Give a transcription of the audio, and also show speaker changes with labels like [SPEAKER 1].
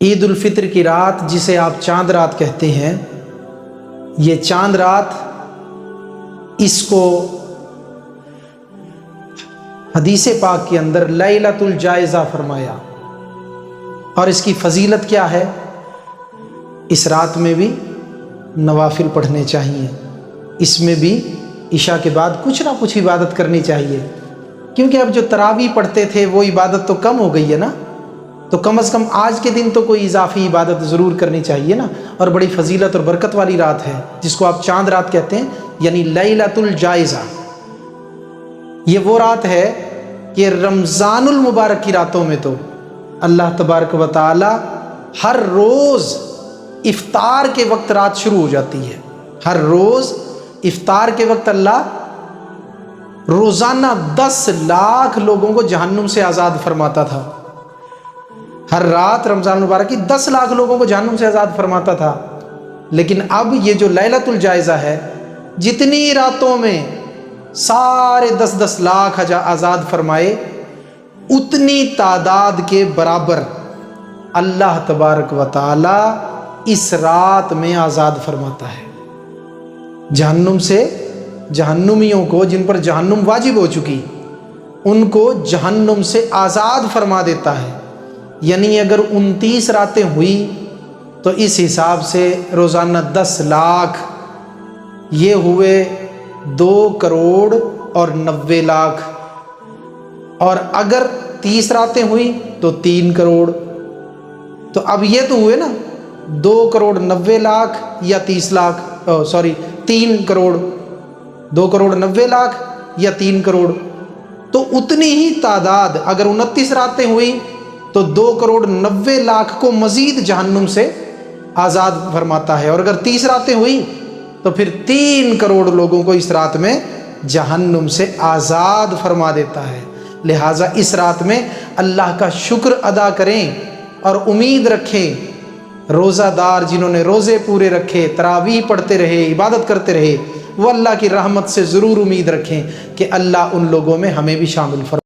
[SPEAKER 1] عید الفطر کی رات جسے آپ چاند رات کہتے ہیں، یہ چاند رات، اس کو حدیث پاک کے اندر لیلۃ الجائزہ فرمایا، اور اس کی فضیلت کیا ہے؟ اس رات میں بھی نوافل پڑھنے چاہیے، اس میں بھی عشاء کے بعد کچھ نہ کچھ عبادت کرنی چاہیے، کیونکہ اب جو تراویح پڑھتے تھے وہ عبادت تو کم ہو گئی ہے نا، تو کم از کم آج کے دن تو کوئی اضافی عبادت ضرور کرنی چاہیے نا۔ اور بڑی فضیلت اور برکت والی رات ہے جس کو آپ چاند رات کہتے ہیں، یعنی لیلۃ الجائزہ۔ یہ وہ رات ہے کہ رمضان المبارک کی راتوں میں تو اللہ تبارک و تعالی ہر روز افطار کے وقت رات شروع ہو جاتی ہے، ہر روز افطار کے وقت اللہ روزانہ 10 لاکھ لوگوں کو جہنم سے آزاد فرماتا تھا۔ ہر رات رمضان المبارک کی 10 لاکھ لوگوں کو جہنم سے آزاد فرماتا تھا، لیکن اب یہ جو لیلۃ الجائزہ ہے، جتنی راتوں میں سارے 10 لاکھ آزاد فرمائے، اتنی تعداد کے برابر اللہ تبارک و تعالی اس رات میں آزاد فرماتا ہے جہنم سے۔ جہنمیوں کو، جن پر جہنم واجب ہو چکی، ان کو جہنم سے آزاد فرما دیتا ہے۔ یعنی اگر 29 راتیں ہوئی تو اس حساب سے روزانہ 10 لاکھ، یہ ہوئے 2 کروڑ اور 90 لاکھ، اور اگر 30 راتیں ہوئی تو 3 کروڑ۔ تو اب یہ تو ہوئے نا 2 کروڑ 90 لاکھ یا 3 کروڑ، 2 کروڑ 90 لاکھ یا 3 کروڑ۔ تو اتنی ہی تعداد، اگر 29 راتیں ہوئی تو 2 کروڑ 90 لاکھ کو مزید جہنم سے آزاد فرماتا ہے، اور اگر 30 راتیں ہوئی تو پھر 3 کروڑ لوگوں کو اس رات میں جہنم سے آزاد فرما دیتا ہے۔ لہٰذا اس رات میں اللہ کا شکر ادا کریں اور امید رکھیں، روزہ دار جنہوں نے روزے پورے رکھے، تراویح پڑھتے رہے، عبادت کرتے رہے، وہ اللہ کی رحمت سے ضرور امید رکھیں کہ اللہ ان لوگوں میں ہمیں بھی شامل فرمائے۔